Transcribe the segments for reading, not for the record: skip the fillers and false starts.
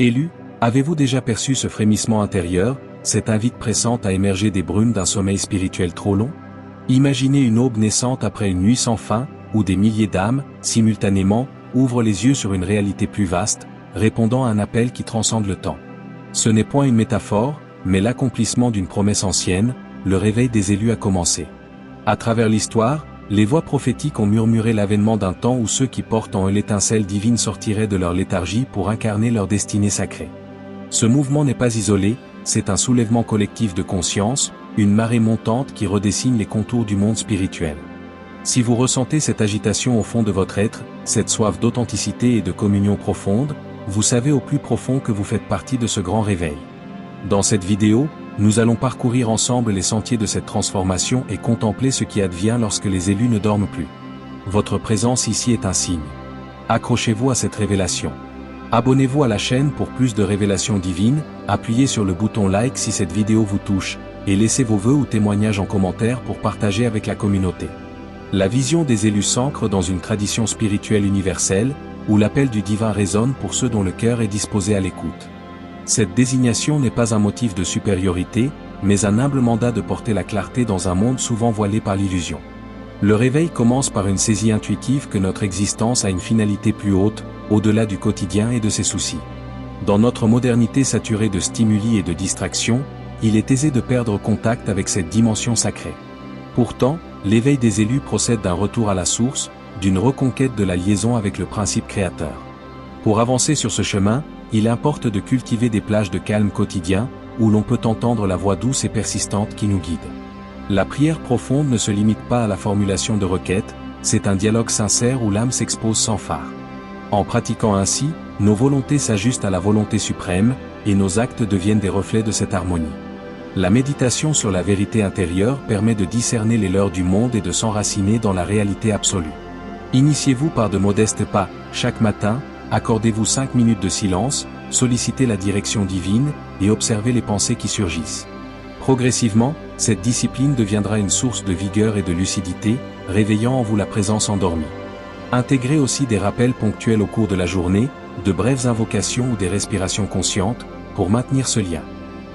Élu, avez-vous déjà perçu ce frémissement intérieur, cette invite pressante à émerger des brumes d'un sommeil spirituel trop long? Imaginez une aube naissante après une nuit sans fin, où des milliers d'âmes, simultanément, ouvrent les yeux sur une réalité plus vaste, répondant à un appel qui transcende le temps. Ce n'est point une métaphore, mais l'accomplissement d'une promesse ancienne, le réveil des élus a commencé. À travers l'histoire, les voix prophétiques ont murmuré l'avènement d'un temps où ceux qui portent en eux l'étincelle divine sortiraient de leur léthargie pour incarner leur destinée sacrée. Ce mouvement n'est pas isolé, c'est un soulèvement collectif de conscience, une marée montante qui redessine les contours du monde spirituel. Si vous ressentez cette agitation au fond de votre être, cette soif d'authenticité et de communion profonde, vous savez au plus profond que vous faites partie de ce grand réveil. Dans cette vidéo, nous allons parcourir ensemble les sentiers de cette transformation et contempler ce qui advient lorsque les élus ne dorment plus. Votre présence ici est un signe. Accrochez-vous à cette révélation. Abonnez-vous à la chaîne pour plus de révélations divines, appuyez sur le bouton like si cette vidéo vous touche, et laissez vos vœux ou témoignages en commentaire pour partager avec la communauté. La vision des élus s'ancre dans une tradition spirituelle universelle, où l'appel du divin résonne pour ceux dont le cœur est disposé à l'écoute. Cette désignation n'est pas un motif de supériorité, mais un humble mandat de porter la clarté dans un monde souvent voilé par l'illusion. Le réveil commence par une saisie intuitive que notre existence a une finalité plus haute, au-delà du quotidien et de ses soucis. Dans notre modernité saturée de stimuli et de distractions, il est aisé de perdre contact avec cette dimension sacrée. Pourtant, l'éveil des élus procède d'un retour à la source, d'une reconquête de la liaison avec le principe créateur. Pour avancer sur ce chemin, il importe de cultiver des plages de calme quotidien, où l'on peut entendre la voix douce et persistante qui nous guide. La prière profonde ne se limite pas à la formulation de requêtes, c'est un dialogue sincère où l'âme s'expose sans phare. En pratiquant ainsi, nos volontés s'ajustent à la volonté suprême, et nos actes deviennent des reflets de cette harmonie. La méditation sur la vérité intérieure permet de discerner les leurres du monde et de s'enraciner dans la réalité absolue. Initiez-vous par de modestes pas, chaque matin, accordez-vous 5 minutes de silence, sollicitez la direction divine, et observez les pensées qui surgissent. Progressivement, cette discipline deviendra une source de vigueur et de lucidité, réveillant en vous la présence endormie. Intégrez aussi des rappels ponctuels au cours de la journée, de brèves invocations ou des respirations conscientes, pour maintenir ce lien.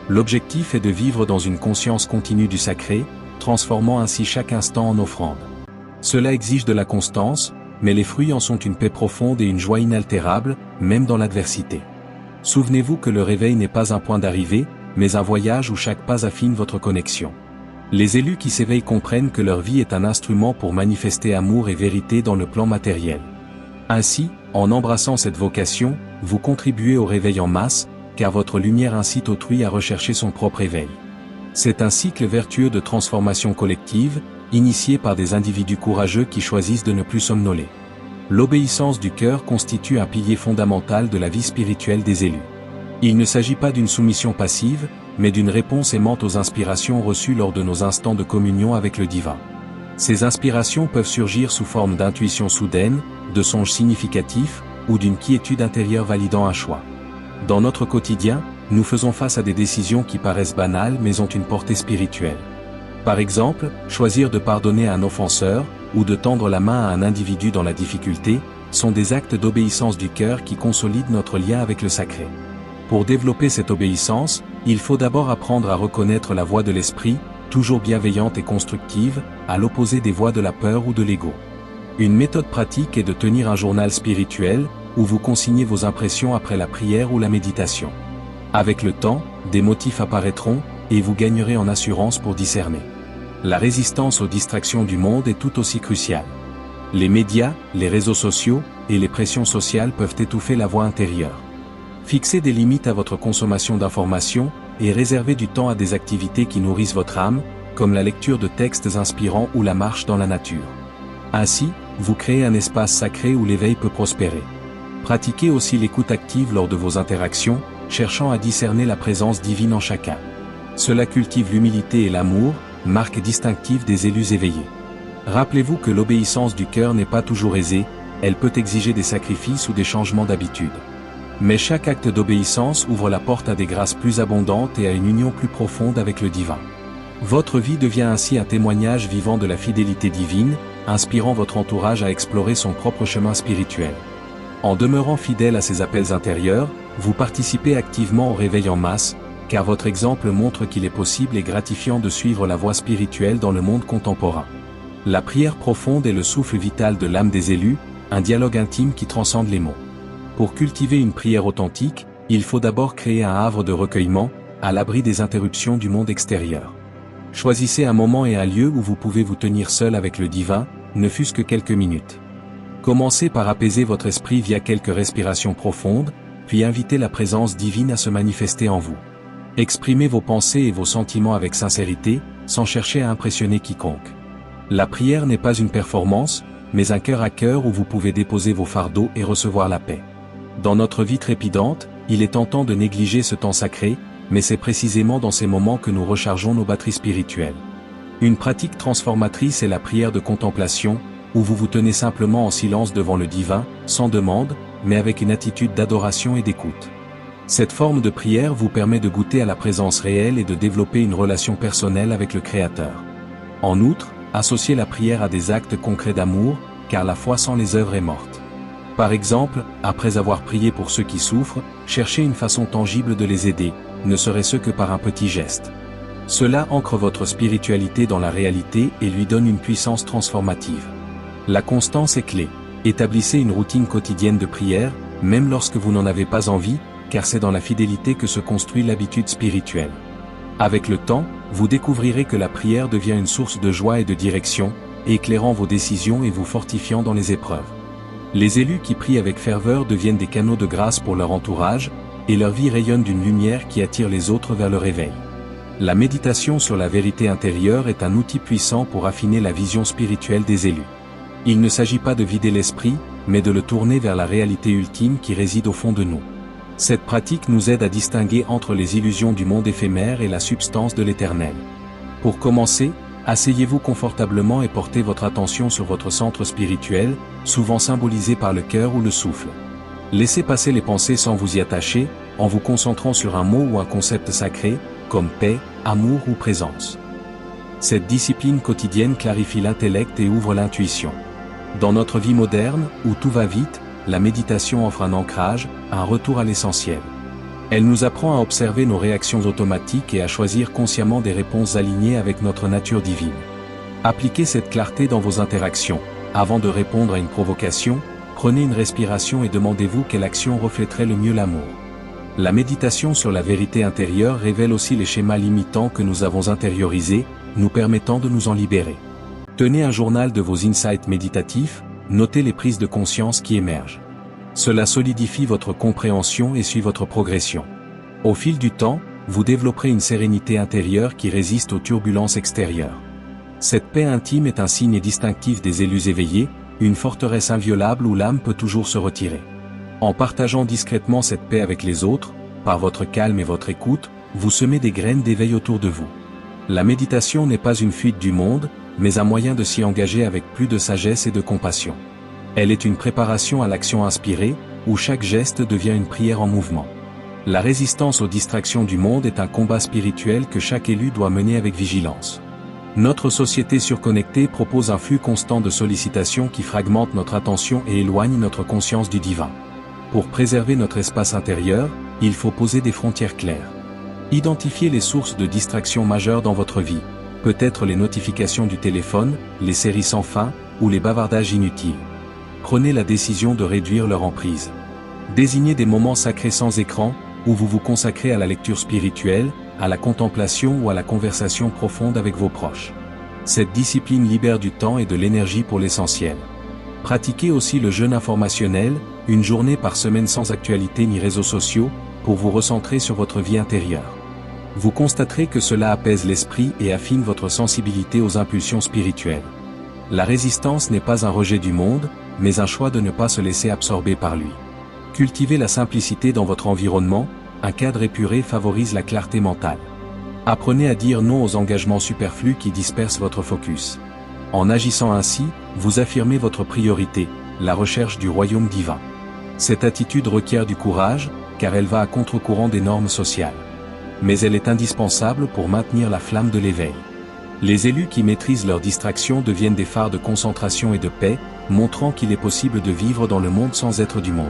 L'objectif est de vivre dans une conscience continue du sacré, transformant ainsi chaque instant en offrande. Cela exige de la constance, mais les fruits en sont une paix profonde et une joie inaltérable, même dans l'adversité. Souvenez-vous que le réveil n'est pas un point d'arrivée, mais un voyage où chaque pas affine votre connexion. Les élus qui s'éveillent comprennent que leur vie est un instrument pour manifester amour et vérité dans le plan matériel. Ainsi, en embrassant cette vocation, vous contribuez au réveil en masse, car votre lumière incite autrui à rechercher son propre éveil. C'est un cycle vertueux de transformation collective, initié par des individus courageux qui choisissent de ne plus somnoler. L'obéissance du cœur constitue un pilier fondamental de la vie spirituelle des élus. Il ne s'agit pas d'une soumission passive, mais d'une réponse aimante aux inspirations reçues lors de nos instants de communion avec le divin. Ces inspirations peuvent surgir sous forme d'intuitions soudaines, de songes significatifs, ou d'une quiétude intérieure validant un choix. Dans notre quotidien, nous faisons face à des décisions qui paraissent banales mais ont une portée spirituelle. Par exemple, choisir de pardonner à un offenseur, ou de tendre la main à un individu dans la difficulté, sont des actes d'obéissance du cœur qui consolident notre lien avec le sacré. Pour développer cette obéissance, il faut d'abord apprendre à reconnaître la voix de l'esprit, toujours bienveillante et constructive, à l'opposé des voix de la peur ou de l'ego. Une méthode pratique est de tenir un journal spirituel, où vous consignez vos impressions après la prière ou la méditation. Avec le temps, des motifs apparaîtront, et vous gagnerez en assurance pour discerner. La résistance aux distractions du monde est tout aussi cruciale. Les médias, les réseaux sociaux, et les pressions sociales peuvent étouffer la voix intérieure. Fixez des limites à votre consommation d'informations, et réservez du temps à des activités qui nourrissent votre âme, comme la lecture de textes inspirants ou la marche dans la nature. Ainsi, vous créez un espace sacré où l'éveil peut prospérer. Pratiquez aussi l'écoute active lors de vos interactions, cherchant à discerner la présence divine en chacun. Cela cultive l'humilité et l'amour, marque distinctive des élus éveillés. Rappelez-vous que l'obéissance du cœur n'est pas toujours aisée, elle peut exiger des sacrifices ou des changements d'habitude. Mais chaque acte d'obéissance ouvre la porte à des grâces plus abondantes et à une union plus profonde avec le divin. Votre vie devient ainsi un témoignage vivant de la fidélité divine, inspirant votre entourage à explorer son propre chemin spirituel. En demeurant fidèle à ses appels intérieurs, vous participez activement au réveil en masse, car votre exemple montre qu'il est possible et gratifiant de suivre la voie spirituelle dans le monde contemporain. La prière profonde est le souffle vital de l'âme des élus, un dialogue intime qui transcende les mots. Pour cultiver une prière authentique, il faut d'abord créer un havre de recueillement, à l'abri des interruptions du monde extérieur. Choisissez un moment et un lieu où vous pouvez vous tenir seul avec le divin, ne fût-ce que quelques minutes. Commencez par apaiser votre esprit via quelques respirations profondes, puis invitez la présence divine à se manifester en vous. Exprimez vos pensées et vos sentiments avec sincérité, sans chercher à impressionner quiconque. La prière n'est pas une performance, mais un cœur à cœur où vous pouvez déposer vos fardeaux et recevoir la paix. Dans notre vie trépidante, il est tentant de négliger ce temps sacré, mais c'est précisément dans ces moments que nous rechargeons nos batteries spirituelles. Une pratique transformatrice est la prière de contemplation, où vous vous tenez simplement en silence devant le divin, sans demande, mais avec une attitude d'adoration et d'écoute. Cette forme de prière vous permet de goûter à la présence réelle et de développer une relation personnelle avec le Créateur. En outre, associez la prière à des actes concrets d'amour, car la foi sans les œuvres est morte. Par exemple, après avoir prié pour ceux qui souffrent, cherchez une façon tangible de les aider, ne serait-ce que par un petit geste. Cela ancre votre spiritualité dans la réalité et lui donne une puissance transformative. La constance est clé. Établissez une routine quotidienne de prière, même lorsque vous n'en avez pas envie, car c'est dans la fidélité que se construit l'habitude spirituelle. Avec le temps, vous découvrirez que la prière devient une source de joie et de direction, éclairant vos décisions et vous fortifiant dans les épreuves. Les élus qui prient avec ferveur deviennent des canaux de grâce pour leur entourage, et leur vie rayonne d'une lumière qui attire les autres vers le réveil. La méditation sur la vérité intérieure est un outil puissant pour affiner la vision spirituelle des élus. Il ne s'agit pas de vider l'esprit, mais de le tourner vers la réalité ultime qui réside au fond de nous. Cette pratique nous aide à distinguer entre les illusions du monde éphémère et la substance de l'éternel. Pour commencer, asseyez-vous confortablement et portez votre attention sur votre centre spirituel, souvent symbolisé par le cœur ou le souffle. Laissez passer les pensées sans vous y attacher, en vous concentrant sur un mot ou un concept sacré, comme paix, amour ou présence. Cette discipline quotidienne clarifie l'intellect et ouvre l'intuition. Dans notre vie moderne, où tout va vite, la méditation offre un ancrage, un retour à l'essentiel. Elle nous apprend à observer nos réactions automatiques et à choisir consciemment des réponses alignées avec notre nature divine. Appliquez cette clarté dans vos interactions. Avant de répondre à une provocation, prenez une respiration et demandez-vous quelle action reflèterait le mieux l'amour. La méditation sur la vérité intérieure révèle aussi les schémas limitants que nous avons intériorisés, nous permettant de nous en libérer. Tenez un journal de vos insights méditatifs, notez les prises de conscience qui émergent. Cela solidifie votre compréhension et suit votre progression. Au fil du temps, vous développerez une sérénité intérieure qui résiste aux turbulences extérieures. Cette paix intime est un signe distinctif des élus éveillés, une forteresse inviolable où l'âme peut toujours se retirer. En partageant discrètement cette paix avec les autres, par votre calme et votre écoute, vous semez des graines d'éveil autour de vous. La méditation n'est pas une fuite du monde, mais un moyen de s'y engager avec plus de sagesse et de compassion. Elle est une préparation à l'action inspirée, où chaque geste devient une prière en mouvement. La résistance aux distractions du monde est un combat spirituel que chaque élu doit mener avec vigilance. Notre société surconnectée propose un flux constant de sollicitations qui fragmente notre attention et éloigne notre conscience du divin. Pour préserver notre espace intérieur, il faut poser des frontières claires. Identifiez les sources de distraction majeures dans votre vie, peut-être les notifications du téléphone, les séries sans fin, ou les bavardages inutiles. Prenez la décision de réduire leur emprise. Désignez des moments sacrés sans écran, où vous vous consacrez à la lecture spirituelle, à la contemplation ou à la conversation profonde avec vos proches. Cette discipline libère du temps et de l'énergie pour l'essentiel. Pratiquez aussi le jeûne informationnel, une journée par semaine sans actualité ni réseaux sociaux, pour vous recentrer sur votre vie intérieure. Vous constaterez que cela apaise l'esprit et affine votre sensibilité aux impulsions spirituelles. La résistance n'est pas un rejet du monde, mais un choix de ne pas se laisser absorber par lui. Cultivez la simplicité dans votre environnement, un cadre épuré favorise la clarté mentale. Apprenez à dire non aux engagements superflus qui dispersent votre focus. En agissant ainsi, vous affirmez votre priorité, la recherche du royaume divin. Cette attitude requiert du courage, car elle va à contre-courant des normes sociales. Mais elle est indispensable pour maintenir la flamme de l'éveil. Les élus qui maîtrisent leurs distractions deviennent des phares de concentration et de paix, montrant qu'il est possible de vivre dans le monde sans être du monde.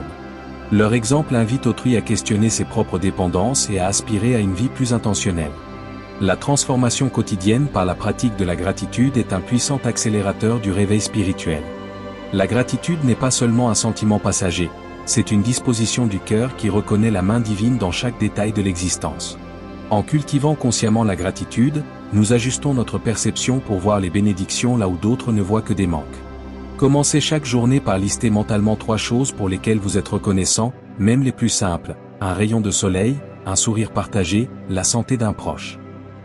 Leur exemple invite autrui à questionner ses propres dépendances et à aspirer à une vie plus intentionnelle. La transformation quotidienne par la pratique de la gratitude est un puissant accélérateur du réveil spirituel. La gratitude n'est pas seulement un sentiment passager, c'est une disposition du cœur qui reconnaît la main divine dans chaque détail de l'existence. En cultivant consciemment la gratitude, nous ajustons notre perception pour voir les bénédictions là où d'autres ne voient que des manques. Commencez chaque journée par lister mentalement 3 choses pour lesquelles vous êtes reconnaissant, même les plus simples: un rayon de soleil, un sourire partagé, la santé d'un proche.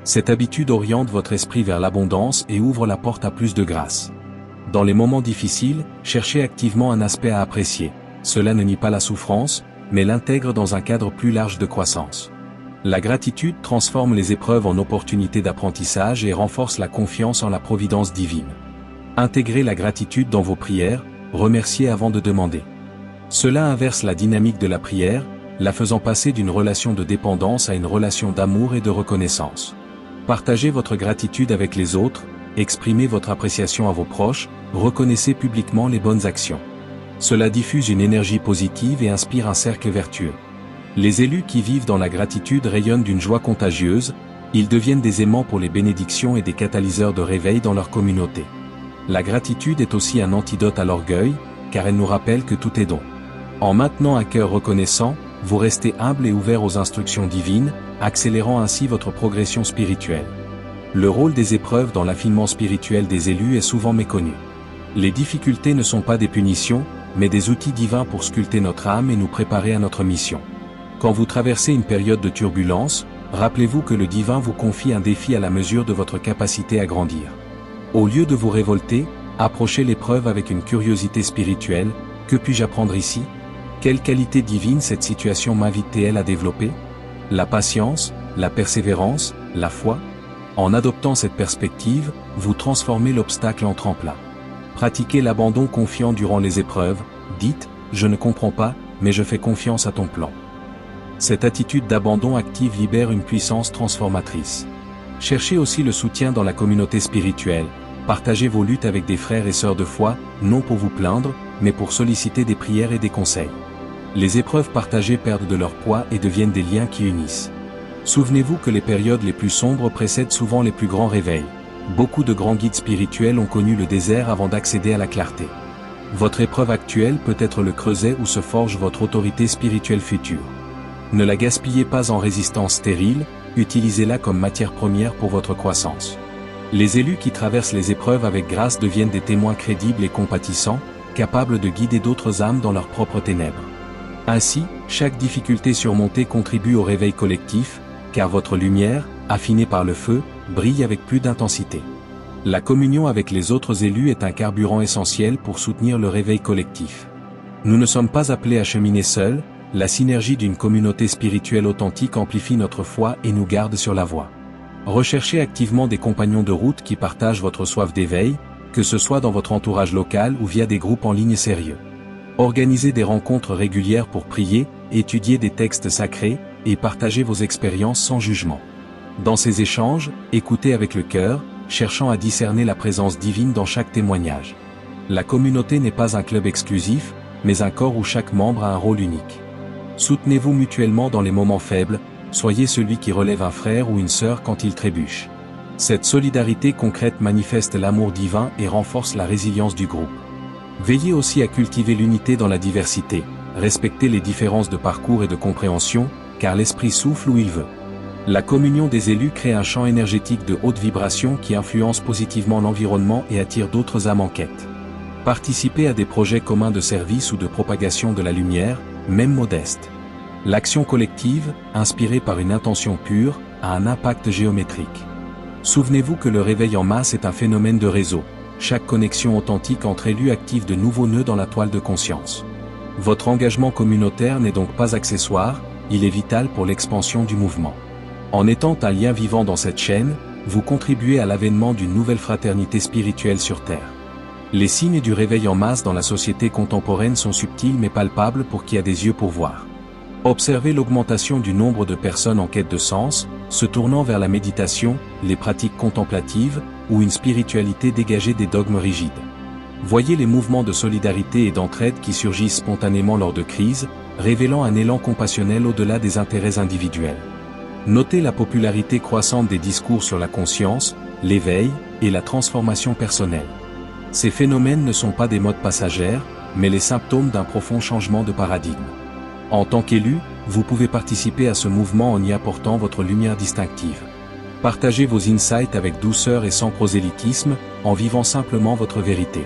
Cette habitude oriente votre esprit vers l'abondance et ouvre la porte à plus de grâce. Dans les moments difficiles, cherchez activement un aspect à apprécier. Cela ne nie pas la souffrance, mais l'intègre dans un cadre plus large de croissance. La gratitude transforme les épreuves en opportunités d'apprentissage et renforce la confiance en la providence divine. Intégrez la gratitude dans vos prières, remerciez avant de demander. Cela inverse la dynamique de la prière, la faisant passer d'une relation de dépendance à une relation d'amour et de reconnaissance. Partagez votre gratitude avec les autres, exprimez votre appréciation à vos proches, reconnaissez publiquement les bonnes actions. Cela diffuse une énergie positive et inspire un cercle vertueux. Les élus qui vivent dans la gratitude rayonnent d'une joie contagieuse, ils deviennent des aimants pour les bénédictions et des catalyseurs de réveil dans leur communauté. La gratitude est aussi un antidote à l'orgueil, car elle nous rappelle que tout est don. En maintenant un cœur reconnaissant, vous restez humble et ouvert aux instructions divines, accélérant ainsi votre progression spirituelle. Le rôle des épreuves dans l'affinement spirituel des élus est souvent méconnu. Les difficultés ne sont pas des punitions, mais des outils divins pour sculpter notre âme et nous préparer à notre mission. Quand vous traversez une période de turbulence, rappelez-vous que le divin vous confie un défi à la mesure de votre capacité à grandir. Au lieu de vous révolter, approchez l'épreuve avec une curiosité spirituelle. Que puis-je apprendre ici? Quelle qualité divine cette situation m'invite-t-elle à développer? La patience, la persévérance, la foi? En adoptant cette perspective, vous transformez l'obstacle en tremplin. Pratiquez l'abandon confiant durant les épreuves, dites « Je ne comprends pas, mais je fais confiance à ton plan ». Cette attitude d'abandon active libère une puissance transformatrice. Cherchez aussi le soutien dans la communauté spirituelle, partagez vos luttes avec des frères et sœurs de foi, non pour vous plaindre, mais pour solliciter des prières et des conseils. Les épreuves partagées perdent de leur poids et deviennent des liens qui unissent. Souvenez-vous que les périodes les plus sombres précèdent souvent les plus grands réveils. Beaucoup de grands guides spirituels ont connu le désert avant d'accéder à la clarté. Votre épreuve actuelle peut être le creuset où se forge votre autorité spirituelle future. Ne la gaspillez pas en résistance stérile, utilisez-la comme matière première pour votre croissance. Les élus qui traversent les épreuves avec grâce deviennent des témoins crédibles et compatissants, capables de guider d'autres âmes dans leurs propres ténèbres. Ainsi, chaque difficulté surmontée contribue au réveil collectif, car votre lumière, affinée par le feu, brille avec plus d'intensité. La communion avec les autres élus est un carburant essentiel pour soutenir le réveil collectif. Nous ne sommes pas appelés à cheminer seuls, la synergie d'une communauté spirituelle authentique amplifie notre foi et nous garde sur la voie. Recherchez activement des compagnons de route qui partagent votre soif d'éveil, que ce soit dans votre entourage local ou via des groupes en ligne sérieux. Organisez des rencontres régulières pour prier, étudier des textes sacrés, et partager vos expériences sans jugement. Dans ces échanges, écoutez avec le cœur, cherchant à discerner la présence divine dans chaque témoignage. La communauté n'est pas un club exclusif, mais un corps où chaque membre a un rôle unique. Soutenez-vous mutuellement dans les moments faibles, soyez celui qui relève un frère ou une sœur quand il trébuche. Cette solidarité concrète manifeste l'amour divin et renforce la résilience du groupe. Veillez aussi à cultiver l'unité dans la diversité, respectez les différences de parcours et de compréhension, car l'esprit souffle où il veut. La communion des élus crée un champ énergétique de haute vibration qui influence positivement l'environnement et attire d'autres âmes en quête. Participez à des projets communs de service ou de propagation de la lumière, même modeste. L'action collective, inspirée par une intention pure, a un impact géométrique. Souvenez-vous que le réveil en masse est un phénomène de réseau. Chaque connexion authentique entre élus active de nouveaux nœuds dans la toile de conscience. Votre engagement communautaire n'est donc pas accessoire, il est vital pour l'expansion du mouvement. En étant un lien vivant dans cette chaîne, vous contribuez à l'avènement d'une nouvelle fraternité spirituelle sur Terre. Les signes du réveil en masse dans la société contemporaine sont subtils mais palpables pour qui a des yeux pour voir. Observez l'augmentation du nombre de personnes en quête de sens, se tournant vers la méditation, les pratiques contemplatives, ou une spiritualité dégagée des dogmes rigides. Voyez les mouvements de solidarité et d'entraide qui surgissent spontanément lors de crises, révélant un élan compassionnel au-delà des intérêts individuels. Notez la popularité croissante des discours sur la conscience, l'éveil et la transformation personnelle. Ces phénomènes ne sont pas des modes passagères, mais les symptômes d'un profond changement de paradigme. En tant qu'élu, vous pouvez participer à ce mouvement en y apportant votre lumière distinctive. Partagez vos insights avec douceur et sans prosélytisme, en vivant simplement votre vérité.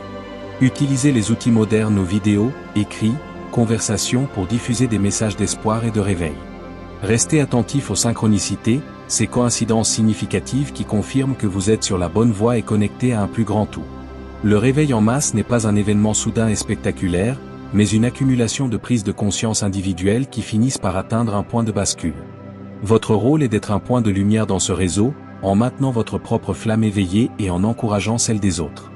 Utilisez les outils modernes aux vidéos, écrits, conversations pour diffuser des messages d'espoir et de réveil. Restez attentif aux synchronicités, ces coïncidences significatives qui confirment que vous êtes sur la bonne voie et connecté à un plus grand tout. Le réveil en masse n'est pas un événement soudain et spectaculaire, mais une accumulation de prises de conscience individuelles qui finissent par atteindre un point de bascule. Votre rôle est d'être un point de lumière dans ce réseau, en maintenant votre propre flamme éveillée et en encourageant celle des autres.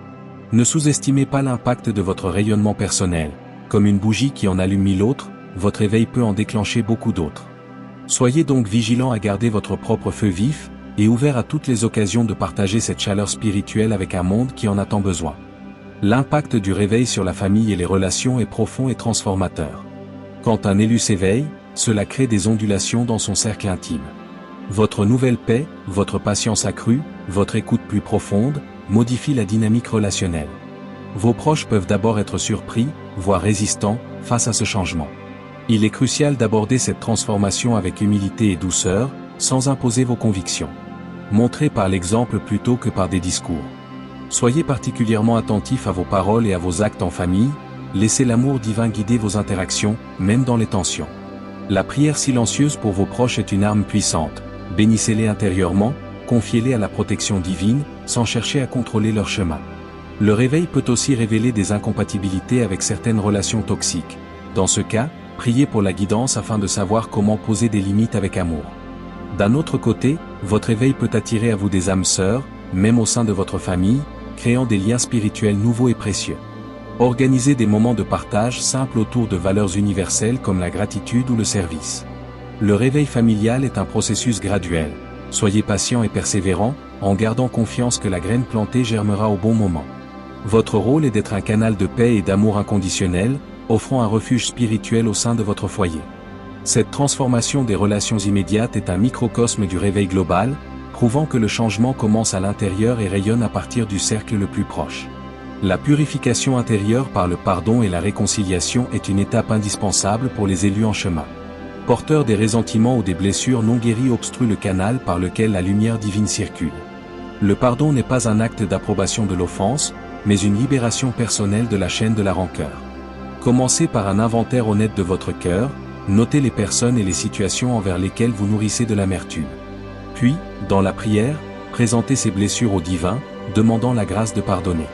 Ne sous-estimez pas l'impact de votre rayonnement personnel. Comme une bougie qui en allume 1000 autres, votre éveil peut en déclencher beaucoup d'autres. Soyez donc vigilant à garder votre propre feu vif, et ouvert à toutes les occasions de partager cette chaleur spirituelle avec un monde qui en a tant besoin. L'impact du réveil sur la famille et les relations est profond et transformateur. Quand un élu s'éveille, cela crée des ondulations dans son cercle intime. Votre nouvelle paix, votre patience accrue, votre écoute plus profonde, modifie la dynamique relationnelle. Vos proches peuvent d'abord être surpris, voire résistants, face à ce changement. Il est crucial d'aborder cette transformation avec humilité et douceur, sans imposer vos convictions. Montrez par l'exemple plutôt que par des discours. Soyez particulièrement attentif à vos paroles et à vos actes en famille, laissez l'amour divin guider vos interactions, même dans les tensions. La prière silencieuse pour vos proches est une arme puissante, bénissez-les intérieurement, confiez-les à la protection divine, sans chercher à contrôler leur chemin. Le réveil peut aussi révéler des incompatibilités avec certaines relations toxiques. Dans ce cas, priez pour la guidance afin de savoir comment poser des limites avec amour. D'un autre côté, votre éveil peut attirer à vous des âmes sœurs, même au sein de votre famille, créant des liens spirituels nouveaux et précieux. Organisez des moments de partage simples autour de valeurs universelles comme la gratitude ou le service. Le réveil familial est un processus graduel. Soyez patient et persévérant, en gardant confiance que la graine plantée germera au bon moment. Votre rôle est d'être un canal de paix et d'amour inconditionnel, offrant un refuge spirituel au sein de votre foyer. Cette transformation des relations immédiates est un microcosme du réveil global, prouvant que le changement commence à l'intérieur et rayonne à partir du cercle le plus proche. La purification intérieure par le pardon et la réconciliation est une étape indispensable pour les élus en chemin. Porteurs des ressentiments ou des blessures non guéries obstruent le canal par lequel la lumière divine circule. Le pardon n'est pas un acte d'approbation de l'offense, mais une libération personnelle de la chaîne de la rancœur. Commencez par un inventaire honnête de votre cœur, notez les personnes et les situations envers lesquelles vous nourrissez de l'amertume. Puis, dans la prière, présentez ces blessures au divin, demandant la grâce de pardonner.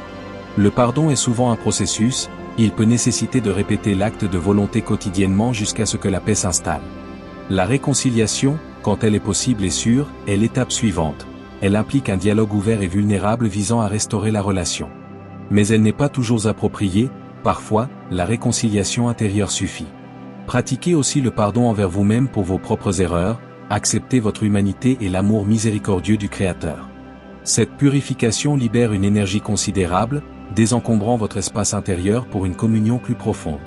Le pardon est souvent un processus, il peut nécessiter de répéter l'acte de volonté quotidiennement jusqu'à ce que la paix s'installe. La réconciliation, quand elle est possible et sûre, est l'étape suivante. Elle implique un dialogue ouvert et vulnérable visant à restaurer la relation. Mais elle n'est pas toujours appropriée, parfois, la réconciliation intérieure suffit. Pratiquez aussi le pardon envers vous-même pour vos propres erreurs, acceptez votre humanité et l'amour miséricordieux du Créateur. Cette purification libère une énergie considérable, désencombrant votre espace intérieur pour une communion plus profonde.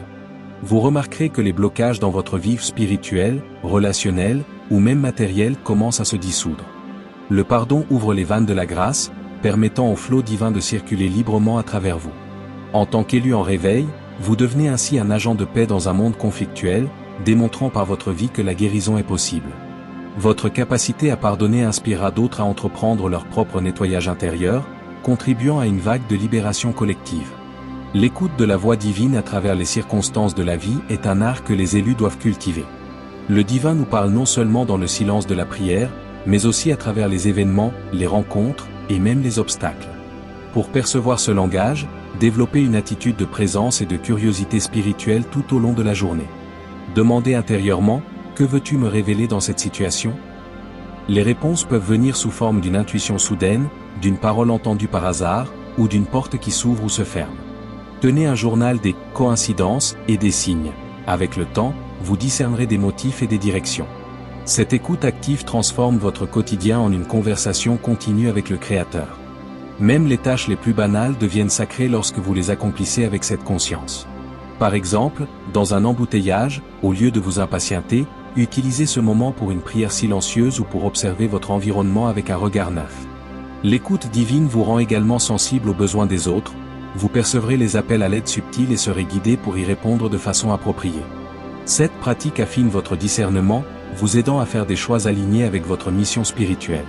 Vous remarquerez que les blocages dans votre vie spirituelle, relationnelle, ou même matérielle commencent à se dissoudre. Le pardon ouvre les vannes de la grâce, permettant au flot divin de circuler librement à travers vous. En tant qu'élu en réveil, vous devenez ainsi un agent de paix dans un monde conflictuel, démontrant par votre vie que la guérison est possible. Votre capacité à pardonner inspirera d'autres à entreprendre leur propre nettoyage intérieur, contribuant à une vague de libération collective. L'écoute de la voix divine à travers les circonstances de la vie est un art que les élus doivent cultiver. Le divin nous parle non seulement dans le silence de la prière, mais aussi à travers les événements, les rencontres, et même les obstacles. Pour percevoir ce langage, développez une attitude de présence et de curiosité spirituelle tout au long de la journée. Demandez intérieurement, que veux-tu me révéler dans cette situation ? Les réponses peuvent venir sous forme d'une intuition soudaine, d'une parole entendue par hasard, ou d'une porte qui s'ouvre ou se ferme. Tenez un journal des coïncidences et des signes. Avec le temps, vous discernerez des motifs et des directions. Cette écoute active transforme votre quotidien en une conversation continue avec le Créateur. Même les tâches les plus banales deviennent sacrées lorsque vous les accomplissez avec cette conscience. Par exemple, dans un embouteillage, au lieu de vous impatienter, utilisez ce moment pour une prière silencieuse ou pour observer votre environnement avec un regard neuf. L'écoute divine vous rend également sensible aux besoins des autres, vous percevrez les appels à l'aide subtile et serez guidé pour y répondre de façon appropriée. Cette pratique affine votre discernement, vous aidant à faire des choix alignés avec votre mission spirituelle.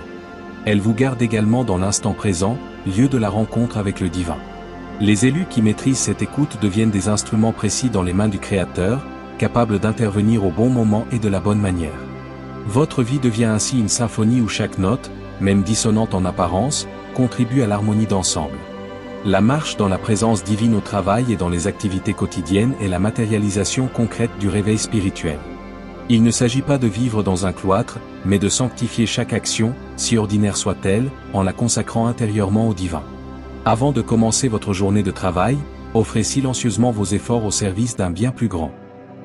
Elle vous garde également dans l'instant présent, lieu de la rencontre avec le divin. Les élus qui maîtrisent cette écoute deviennent des instruments précis dans les mains du Créateur, capables d'intervenir au bon moment et de la bonne manière. Votre vie devient ainsi une symphonie où chaque note, même dissonante en apparence, contribue à l'harmonie d'ensemble. La marche dans la présence divine au travail et dans les activités quotidiennes est la matérialisation concrète du réveil spirituel. Il ne s'agit pas de vivre dans un cloître, mais de sanctifier chaque action, si ordinaire soit-elle, en la consacrant intérieurement au divin. Avant de commencer votre journée de travail, offrez silencieusement vos efforts au service d'un bien plus grand.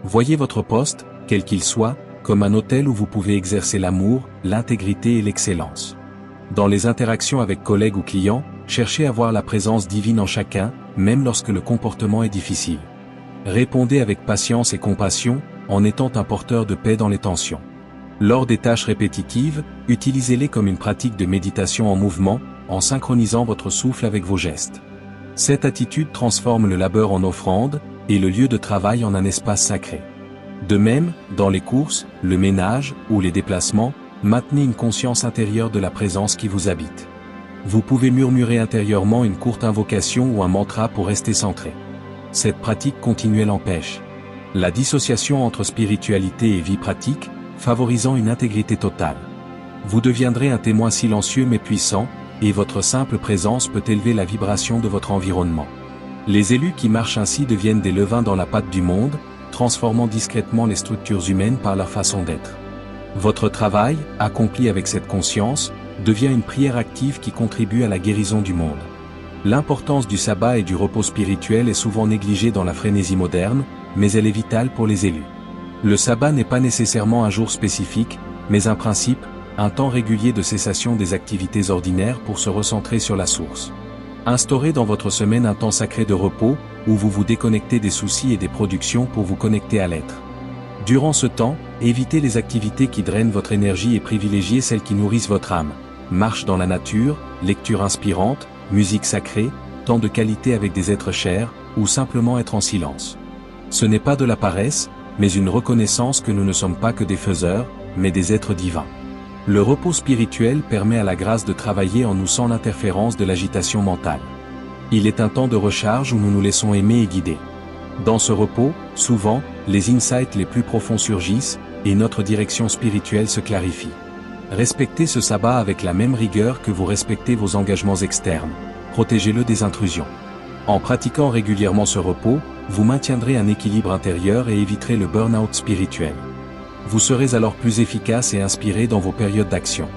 Voyez votre poste, quel qu'il soit, comme un hôtel où vous pouvez exercer l'amour, l'intégrité et l'excellence. Dans les interactions avec collègues ou clients, cherchez à voir la présence divine en chacun, même lorsque le comportement est difficile. Répondez avec patience et compassion, en étant un porteur de paix dans les tensions. Lors des tâches répétitives, utilisez-les comme une pratique de méditation en mouvement, en synchronisant votre souffle avec vos gestes. Cette attitude transforme le labeur en offrande, et le lieu de travail en un espace sacré. De même, dans les courses, le ménage, ou les déplacements, maintenez une conscience intérieure de la présence qui vous habite. Vous pouvez murmurer intérieurement une courte invocation ou un mantra pour rester centré. Cette pratique continuelle empêche la dissociation entre spiritualité et vie pratique, favorisant une intégrité totale. Vous deviendrez un témoin silencieux mais puissant, et votre simple présence peut élever la vibration de votre environnement. Les élus qui marchent ainsi deviennent des levains dans la pâte du monde, transformant discrètement les structures humaines par leur façon d'être. Votre travail, accompli avec cette conscience, devient une prière active qui contribue à la guérison du monde. L'importance du sabbat et du repos spirituel est souvent négligée dans la frénésie moderne, mais elle est vitale pour les élus. Le sabbat n'est pas nécessairement un jour spécifique, mais un principe, un temps régulier de cessation des activités ordinaires pour se recentrer sur la source. Instaurez dans votre semaine un temps sacré de repos, où vous vous déconnectez des soucis et des productions pour vous connecter à l'être. Durant ce temps, évitez les activités qui drainent votre énergie et privilégiez celles qui nourrissent votre âme. Marche dans la nature, lecture inspirante, musique sacrée, temps de qualité avec des êtres chers, ou simplement être en silence. Ce n'est pas de la paresse, mais une reconnaissance que nous ne sommes pas que des faiseurs, mais des êtres divins. Le repos spirituel permet à la grâce de travailler en nous sans l'interférence de l'agitation mentale. Il est un temps de recharge où nous nous laissons aimer et guider. Dans ce repos, souvent, les insights les plus profonds surgissent, et notre direction spirituelle se clarifie. Respectez ce sabbat avec la même rigueur que vous respectez vos engagements externes. Protégez-le des intrusions. En pratiquant régulièrement ce repos, vous maintiendrez un équilibre intérieur et éviterez le burn-out spirituel. Vous serez alors plus efficace et inspiré dans vos périodes d'action.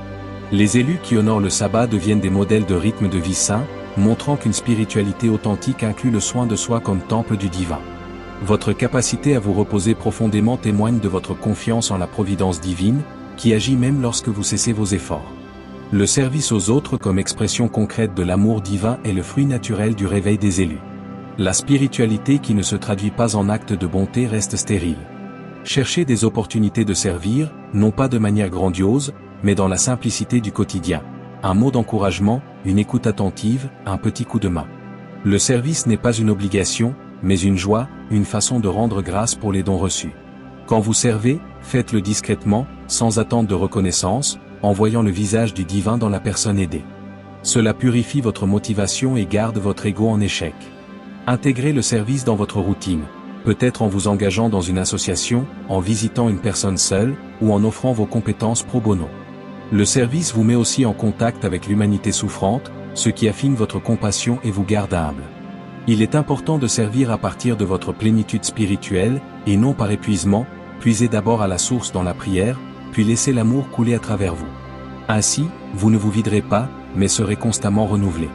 Les élus qui honorent le sabbat deviennent des modèles de rythme de vie sain, montrant qu'une spiritualité authentique inclut le soin de soi comme temple du divin. Votre capacité à vous reposer profondément témoigne de votre confiance en la providence divine, qui agit même lorsque vous cessez vos efforts. Le service aux autres comme expression concrète de l'amour divin est le fruit naturel du réveil des élus. La spiritualité qui ne se traduit pas en actes de bonté reste stérile. Cherchez des opportunités de servir, non pas de manière grandiose, mais dans la simplicité du quotidien. Un mot d'encouragement, une écoute attentive, un petit coup de main. Le service n'est pas une obligation, mais une joie, une façon de rendre grâce pour les dons reçus. Quand vous servez, faites-le discrètement, sans attente de reconnaissance, en voyant le visage du divin dans la personne aidée. Cela purifie votre motivation et garde votre ego en échec. Intégrez le service dans votre routine, peut-être en vous engageant dans une association, en visitant une personne seule, ou en offrant vos compétences pro bono. Le service vous met aussi en contact avec l'humanité souffrante, ce qui affine votre compassion et vous garde humble. Il est important de servir à partir de votre plénitude spirituelle, et non par épuisement, puisez d'abord à la source dans la prière, puis laissez l'amour couler à travers vous. Ainsi, vous ne vous viderez pas, mais serez constamment renouvelé.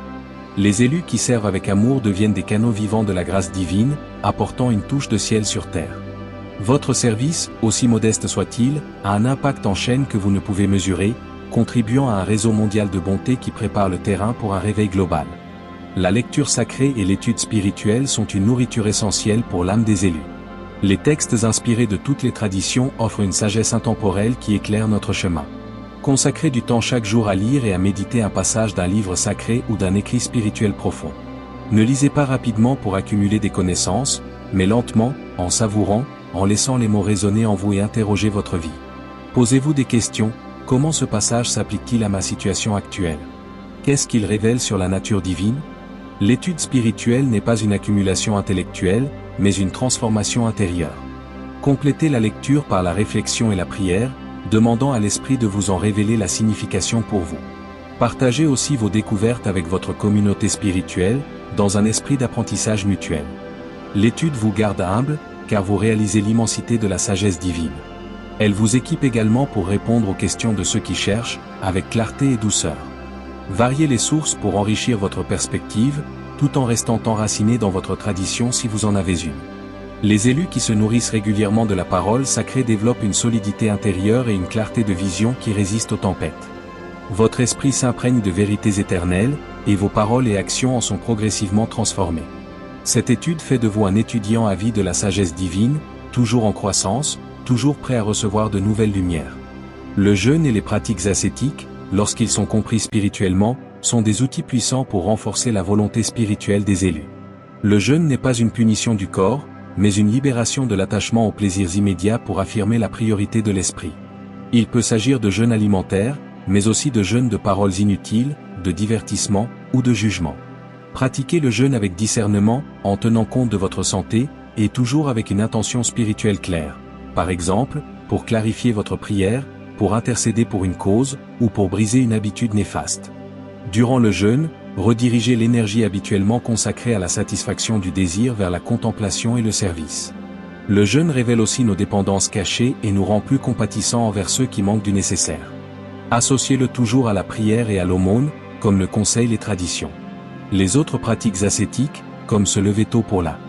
Les élus qui servent avec amour deviennent des canaux vivants de la grâce divine, apportant une touche de ciel sur terre. Votre service, aussi modeste soit-il, a un impact en chaîne que vous ne pouvez mesurer, contribuant à un réseau mondial de bonté qui prépare le terrain pour un réveil global. La lecture sacrée et l'étude spirituelle sont une nourriture essentielle pour l'âme des élus. Les textes inspirés de toutes les traditions offrent une sagesse intemporelle qui éclaire notre chemin. Consacrez du temps chaque jour à lire et à méditer un passage d'un livre sacré ou d'un écrit spirituel profond. Ne lisez pas rapidement pour accumuler des connaissances, mais lentement, en savourant, en laissant les mots résonner en vous et interroger votre vie. Posez-vous des questions: comment ce passage s'applique-t-il à ma situation actuelle? Qu'est-ce qu'il révèle sur la nature divine? L'étude spirituelle n'est pas une accumulation intellectuelle, mais une transformation intérieure. Complétez la lecture par la réflexion et la prière, demandant à l'Esprit de vous en révéler la signification pour vous. Partagez aussi vos découvertes avec votre communauté spirituelle, dans un esprit d'apprentissage mutuel. L'étude vous garde humble, car vous réalisez l'immensité de la sagesse divine. Elle vous équipe également pour répondre aux questions de ceux qui cherchent, avec clarté et douceur. Variez les sources pour enrichir votre perspective, tout en restant enraciné dans votre tradition si vous en avez une. Les élus qui se nourrissent régulièrement de la parole sacrée développent une solidité intérieure et une clarté de vision qui résistent aux tempêtes. Votre esprit s'imprègne de vérités éternelles, et vos paroles et actions en sont progressivement transformées. Cette étude fait de vous un étudiant à vie de la sagesse divine, toujours en croissance, toujours prêt à recevoir de nouvelles lumières. Le jeûne et les pratiques ascétiques, lorsqu'ils sont compris spirituellement, sont des outils puissants pour renforcer la volonté spirituelle des élus. Le jeûne n'est pas une punition du corps, mais une libération de l'attachement aux plaisirs immédiats pour affirmer la priorité de l'esprit. Il peut s'agir de jeûne alimentaire, mais aussi de jeûne de paroles inutiles, de divertissement, ou de jugement. Pratiquez le jeûne avec discernement, en tenant compte de votre santé, et toujours avec une intention spirituelle claire. Par exemple, pour clarifier votre prière, pour intercéder pour une cause, ou pour briser une habitude néfaste. Durant le jeûne, redirigez l'énergie habituellement consacrée à la satisfaction du désir vers la contemplation et le service. Le jeûne révèle aussi nos dépendances cachées et nous rend plus compatissants envers ceux qui manquent du nécessaire. Associez-le toujours à la prière et à l'aumône, comme le conseillent les traditions. Les autres pratiques ascétiques, comme se lever tôt pour la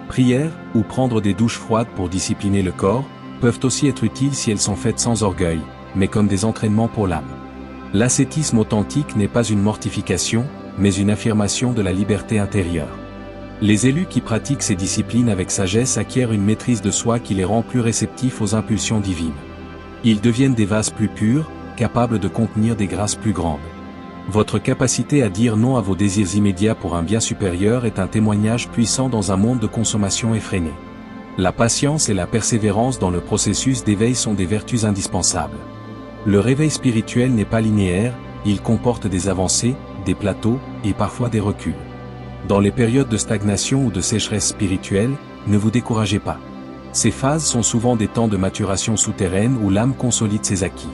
prière, ou prendre des douches froides pour discipliner le corps, peuvent aussi être utiles si elles sont faites sans orgueil, mais comme des entraînements pour l'âme. L'ascétisme authentique n'est pas une mortification, mais une affirmation de la liberté intérieure. Les élus qui pratiquent ces disciplines avec sagesse acquièrent une maîtrise de soi qui les rend plus réceptifs aux impulsions divines. Ils deviennent des vases plus purs, capables de contenir des grâces plus grandes. Votre capacité à dire non à vos désirs immédiats pour un bien supérieur est un témoignage puissant dans un monde de consommation effrénée. La patience et la persévérance dans le processus d'éveil sont des vertus indispensables. Le réveil spirituel n'est pas linéaire, il comporte des avancées, des plateaux, et parfois des reculs. Dans les périodes de stagnation ou de sécheresse spirituelle, ne vous découragez pas. Ces phases sont souvent des temps de maturation souterraine où l'âme consolide ses acquis.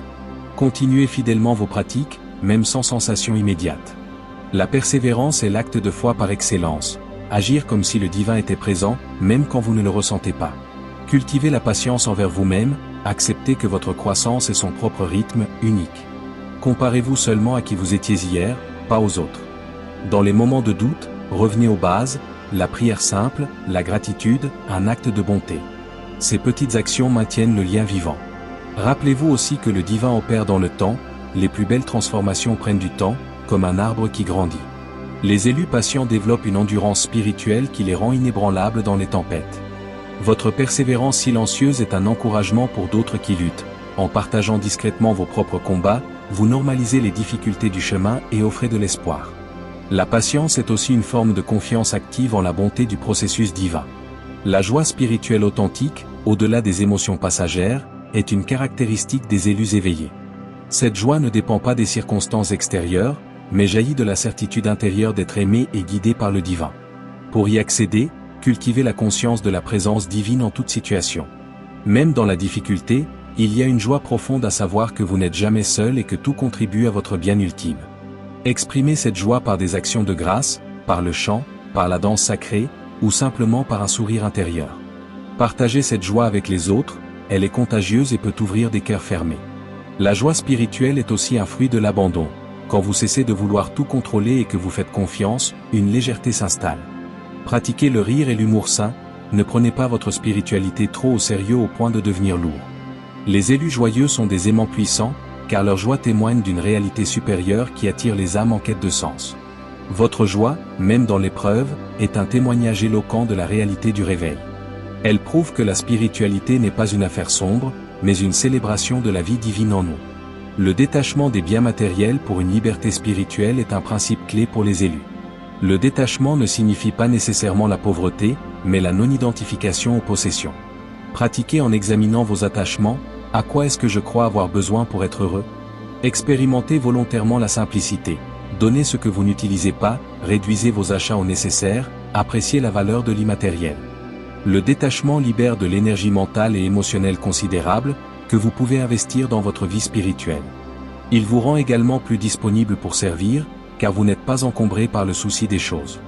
Continuez fidèlement vos pratiques, même sans sensation immédiate. La persévérance est l'acte de foi par excellence. Agir comme si le divin était présent, même quand vous ne le ressentez pas. Cultivez la patience envers vous-même, acceptez que votre croissance ait son propre rythme, unique. Comparez-vous seulement à qui vous étiez hier, pas aux autres. Dans les moments de doute, revenez aux bases, la prière simple, la gratitude, un acte de bonté. Ces petites actions maintiennent le lien vivant. Rappelez-vous aussi que le divin opère dans le temps, les plus belles transformations prennent du temps, comme un arbre qui grandit. Les élus patients développent une endurance spirituelle qui les rend inébranlables dans les tempêtes. Votre persévérance silencieuse est un encouragement pour d'autres qui luttent. En partageant discrètement vos propres combats, vous normalisez les difficultés du chemin et offrez de l'espoir. La patience est aussi une forme de confiance active en la bonté du processus divin. La joie spirituelle authentique, au-delà des émotions passagères, est une caractéristique des élus éveillés. Cette joie ne dépend pas des circonstances extérieures, mais jaillit de la certitude intérieure d'être aimé et guidé par le divin. Pour y accéder, cultivez la conscience de la présence divine en toute situation. Même dans la difficulté, il y a une joie profonde à savoir que vous n'êtes jamais seul et que tout contribue à votre bien ultime. Exprimez cette joie par des actions de grâce, par le chant, par la danse sacrée, ou simplement par un sourire intérieur. Partagez cette joie avec les autres, elle est contagieuse et peut ouvrir des cœurs fermés. La joie spirituelle est aussi un fruit de l'abandon. Quand vous cessez de vouloir tout contrôler et que vous faites confiance, une légèreté s'installe. Pratiquez le rire et l'humour sain, ne prenez pas votre spiritualité trop au sérieux au point de devenir lourd. Les élus joyeux sont des aimants puissants, car leur joie témoigne d'une réalité supérieure qui attire les âmes en quête de sens. Votre joie, même dans l'épreuve, est un témoignage éloquent de la réalité du réveil. Elle prouve que la spiritualité n'est pas une affaire sombre, mais une célébration de la vie divine en nous. Le détachement des biens matériels pour une liberté spirituelle est un principe clé pour les élus. Le détachement ne signifie pas nécessairement la pauvreté, mais la non-identification aux possessions. Pratiquez en examinant vos attachements. À quoi est-ce que je crois avoir besoin pour être heureux? Expérimentez volontairement la simplicité. Donnez ce que vous n'utilisez pas, réduisez vos achats au nécessaire, appréciez la valeur de l'immatériel. Le détachement libère de l'énergie mentale et émotionnelle considérable, que vous pouvez investir dans votre vie spirituelle. Il vous rend également plus disponible pour servir, car vous n'êtes pas encombré par le souci des choses.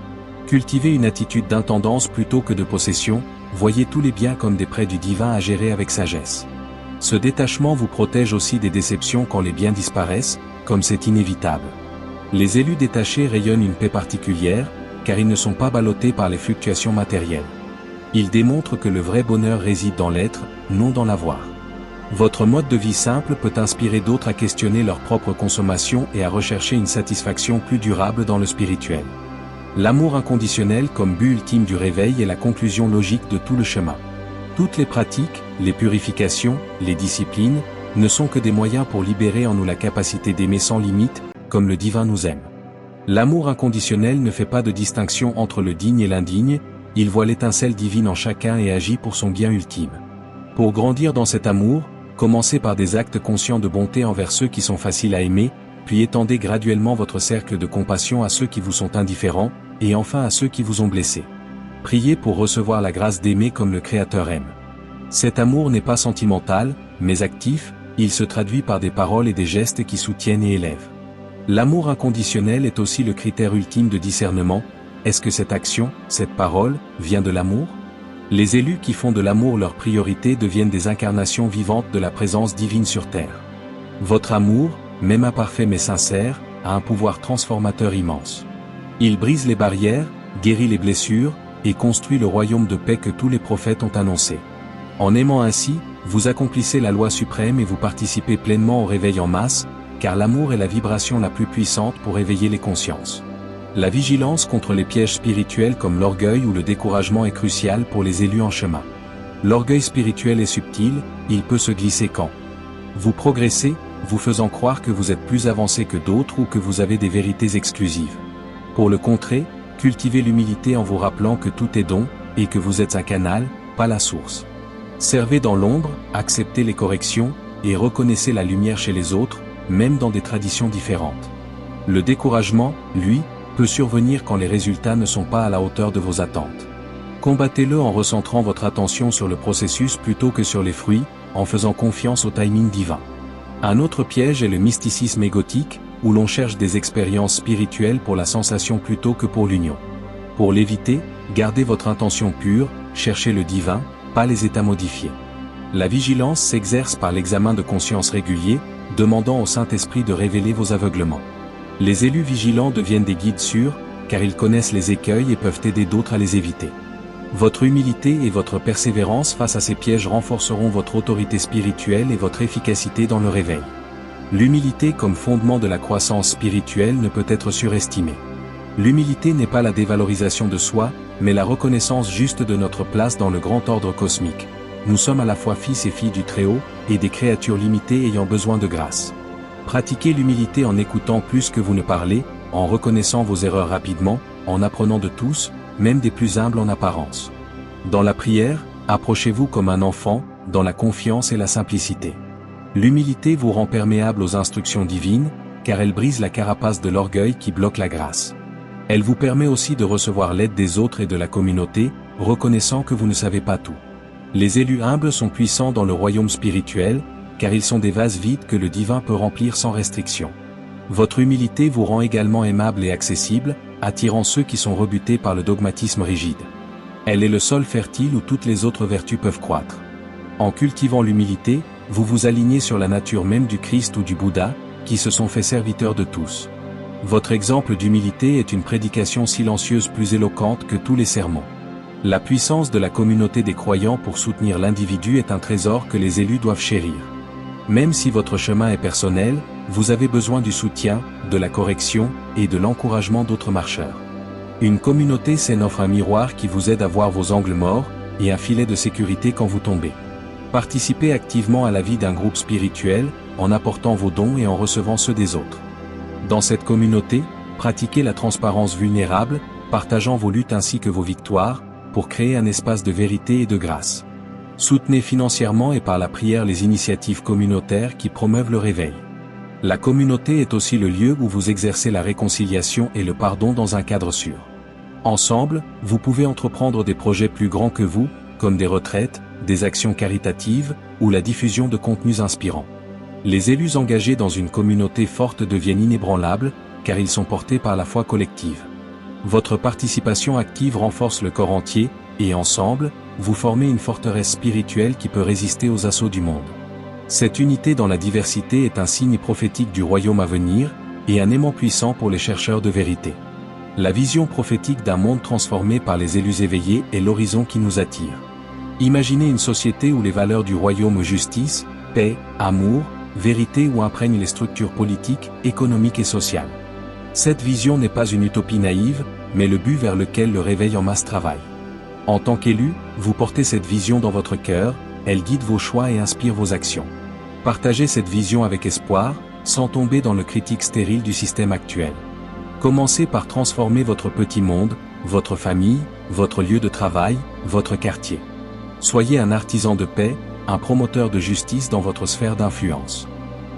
Cultivez une attitude d'intendance plutôt que de possession, voyez tous les biens comme des prêts du divin à gérer avec sagesse. Ce détachement vous protège aussi des déceptions quand les biens disparaissent, comme c'est inévitable. Les élus détachés rayonnent une paix particulière, car ils ne sont pas ballottés par les fluctuations matérielles. Ils démontrent que le vrai bonheur réside dans l'être, non dans l'avoir. Votre mode de vie simple peut inspirer d'autres à questionner leur propre consommation et à rechercher une satisfaction plus durable dans le spirituel. L'amour inconditionnel comme but ultime du réveil est la conclusion logique de tout le chemin. Toutes les pratiques, les purifications, les disciplines, ne sont que des moyens pour libérer en nous la capacité d'aimer sans limite, comme le divin nous aime. L'amour inconditionnel ne fait pas de distinction entre le digne et l'indigne, il voit l'étincelle divine en chacun et agit pour son bien ultime. Pour grandir dans cet amour, commencez par des actes conscients de bonté envers ceux qui sont faciles à aimer, puis étendez graduellement votre cercle de compassion à ceux qui vous sont indifférents, et enfin à ceux qui vous ont blessé. Priez pour recevoir la grâce d'aimer comme le Créateur aime. Cet amour n'est pas sentimental, mais actif, il se traduit par des paroles et des gestes qui soutiennent et élèvent. L'amour inconditionnel est aussi le critère ultime de discernement. Est-ce que cette action, cette parole, vient de l'amour? Les élus qui font de l'amour leur priorité deviennent des incarnations vivantes de la présence divine sur terre. Votre amour, même imparfait mais sincère, a un pouvoir transformateur immense. Il brise les barrières, guérit les blessures, et construit le royaume de paix que tous les prophètes ont annoncé. En aimant ainsi, vous accomplissez la loi suprême et vous participez pleinement au réveil en masse, car l'amour est la vibration la plus puissante pour éveiller les consciences. La vigilance contre les pièges spirituels comme l'orgueil ou le découragement est cruciale pour les élus en chemin. L'orgueil spirituel est subtil, il peut se glisser quand vous progressez, vous faisant croire que vous êtes plus avancé que d'autres ou que vous avez des vérités exclusives. Pour le contrer, cultivez l'humilité en vous rappelant que tout est don, et que vous êtes un canal, pas la source. Servez dans l'ombre, acceptez les corrections, et reconnaissez la lumière chez les autres, même dans des traditions différentes. Le découragement, lui, peut survenir quand les résultats ne sont pas à la hauteur de vos attentes. Combattez-le en recentrant votre attention sur le processus plutôt que sur les fruits, en faisant confiance au timing divin. Un autre piège est le mysticisme égotique, où l'on cherche des expériences spirituelles pour la sensation plutôt que pour l'union. Pour l'éviter, gardez votre intention pure, cherchez le divin, pas les états modifiés. La vigilance s'exerce par l'examen de conscience régulier, demandant au Saint-Esprit de révéler vos aveuglements. Les élus vigilants deviennent des guides sûrs, car ils connaissent les écueils et peuvent aider d'autres à les éviter. Votre humilité et votre persévérance face à ces pièges renforceront votre autorité spirituelle et votre efficacité dans le réveil. L'humilité comme fondement de la croissance spirituelle ne peut être surestimée. L'humilité n'est pas la dévalorisation de soi, mais la reconnaissance juste de notre place dans le grand ordre cosmique. Nous sommes à la fois fils et filles du Très-Haut, et des créatures limitées ayant besoin de grâce. Pratiquez l'humilité en écoutant plus que vous ne parlez, en reconnaissant vos erreurs rapidement, en apprenant de tous, même des plus humbles en apparence. Dans la prière, approchez-vous comme un enfant, dans la confiance et la simplicité. L'humilité vous rend perméable aux instructions divines, car elle brise la carapace de l'orgueil qui bloque la grâce. Elle vous permet aussi de recevoir l'aide des autres et de la communauté, reconnaissant que vous ne savez pas tout. Les élus humbles sont puissants dans le royaume spirituel, car ils sont des vases vides que le divin peut remplir sans restriction. Votre humilité vous rend également aimable et accessible, attirant ceux qui sont rebutés par le dogmatisme rigide. Elle est le sol fertile où toutes les autres vertus peuvent croître. En cultivant l'humilité, vous vous alignez sur la nature même du Christ ou du Bouddha, qui se sont faits serviteurs de tous. Votre exemple d'humilité est une prédication silencieuse plus éloquente que tous les sermons. La puissance de la communauté des croyants pour soutenir l'individu est un trésor que les élus doivent chérir. Même si votre chemin est personnel, vous avez besoin du soutien, de la correction et de l'encouragement d'autres marcheurs. Une communauté saine offre un miroir qui vous aide à voir vos angles morts et un filet de sécurité quand vous tombez. Participez activement à la vie d'un groupe spirituel, en apportant vos dons et en recevant ceux des autres. Dans cette communauté, pratiquez la transparence vulnérable, partageant vos luttes ainsi que vos victoires, pour créer un espace de vérité et de grâce. Soutenez financièrement et par la prière les initiatives communautaires qui promeuvent le réveil. La communauté est aussi le lieu où vous exercez la réconciliation et le pardon dans un cadre sûr. Ensemble, vous pouvez entreprendre des projets plus grands que vous, comme des retraites, des actions caritatives, ou la diffusion de contenus inspirants. Les élus engagés dans une communauté forte deviennent inébranlables, car ils sont portés par la foi collective. Votre participation active renforce le corps entier, et ensemble, vous formez une forteresse spirituelle qui peut résister aux assauts du monde. Cette unité dans la diversité est un signe prophétique du royaume à venir, et un aimant puissant pour les chercheurs de vérité. La vision prophétique d'un monde transformé par les élus éveillés est l'horizon qui nous attire. Imaginez une société où les valeurs du royaume justice, paix, amour, vérité où imprègnent les structures politiques, économiques et sociales. Cette vision n'est pas une utopie naïve, mais le but vers lequel le réveil en masse travaille. En tant qu'élu, vous portez cette vision dans votre cœur, elle guide vos choix et inspire vos actions. Partagez cette vision avec espoir, sans tomber dans le critique stérile du système actuel. Commencez par transformer votre petit monde, votre famille, votre lieu de travail, votre quartier. Soyez un artisan de paix, un promoteur de justice dans votre sphère d'influence.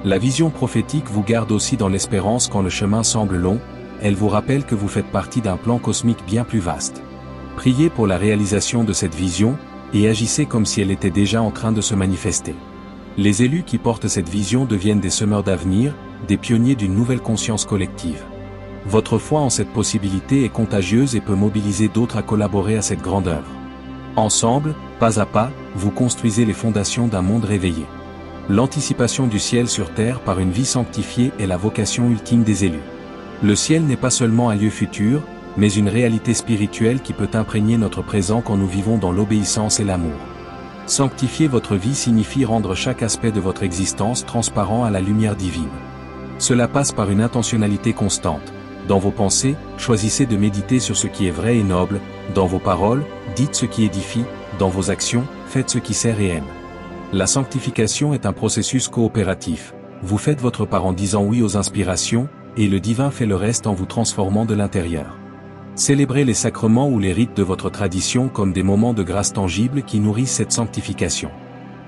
La vision prophétique vous garde aussi dans l'espérance quand le chemin semble long, elle vous rappelle que vous faites partie d'un plan cosmique bien plus vaste. Priez pour la réalisation de cette vision, et agissez comme si elle était déjà en train de se manifester. Les élus qui portent cette vision deviennent des semeurs d'avenir, des pionniers d'une nouvelle conscience collective. Votre foi en cette possibilité est contagieuse et peut mobiliser d'autres à collaborer à cette grande œuvre. Ensemble, pas à pas, vous construisez les fondations d'un monde réveillé. L'anticipation du ciel sur terre par une vie sanctifiée est la vocation ultime des élus. Le ciel n'est pas seulement un lieu futur, mais une réalité spirituelle qui peut imprégner notre présent quand nous vivons dans l'obéissance et l'amour. Sanctifier votre vie signifie rendre chaque aspect de votre existence transparent à la lumière divine. Cela passe par une intentionnalité constante. Dans vos pensées, choisissez de méditer sur ce qui est vrai et noble, dans vos paroles, dites ce qui édifie, dans vos actions, faites ce qui sert et aime. La sanctification est un processus coopératif. Vous faites votre part en disant oui aux inspirations, et le divin fait le reste en vous transformant de l'intérieur. Célébrez les sacrements ou les rites de votre tradition comme des moments de grâce tangibles qui nourrissent cette sanctification.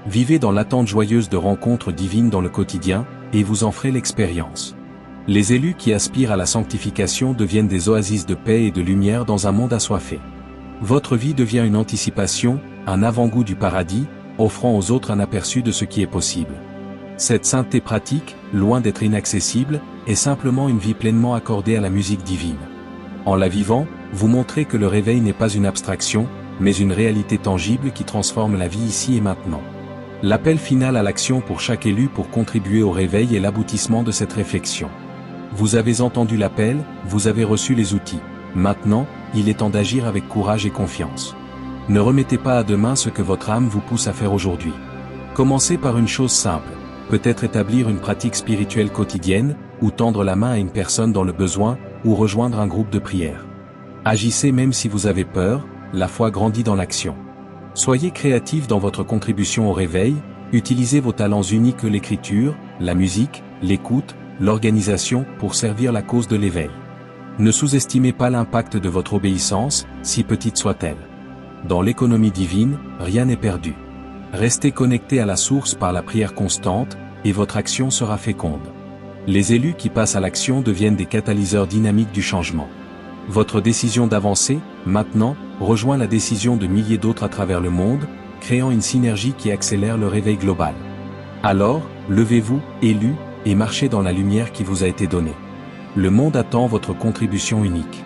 Vivez dans l'attente joyeuse de rencontres divines dans le quotidien, et vous en ferez l'expérience. Les élus qui aspirent à la sanctification deviennent des oasis de paix et de lumière dans un monde assoiffé. Votre vie devient une anticipation, un avant-goût du paradis, offrant aux autres un aperçu de ce qui est possible. Cette sainteté pratique, loin d'être inaccessible, est simplement une vie pleinement accordée à la musique divine. En la vivant, vous montrez que le réveil n'est pas une abstraction, mais une réalité tangible qui transforme la vie ici et maintenant. L'appel final à l'action pour chaque élu pour contribuer au réveil est l'aboutissement de cette réflexion. Vous avez entendu l'appel, vous avez reçu les outils. Maintenant, il est temps d'agir avec courage et confiance. Ne remettez pas à demain ce que votre âme vous pousse à faire aujourd'hui. Commencez par une chose simple, peut-être établir une pratique spirituelle quotidienne, ou tendre la main à une personne dans le besoin, ou rejoindre un groupe de prière. Agissez même si vous avez peur, la foi grandit dans l'action. Soyez créatifs dans votre contribution au réveil, utilisez vos talents uniques que l'écriture, la musique, l'écoute, l'organisation pour servir la cause de l'éveil. Ne sous-estimez pas l'impact de votre obéissance, si petite soit-elle. Dans l'économie divine, rien n'est perdu. Restez connectés à la source par la prière constante, et votre action sera féconde. Les élus qui passent à l'action deviennent des catalyseurs dynamiques du changement. Votre décision d'avancer, maintenant, rejoint la décision de milliers d'autres à travers le monde, créant une synergie qui accélère le réveil global. Alors, levez-vous, élus, et marchez dans la lumière qui vous a été donnée. Le monde attend votre contribution unique.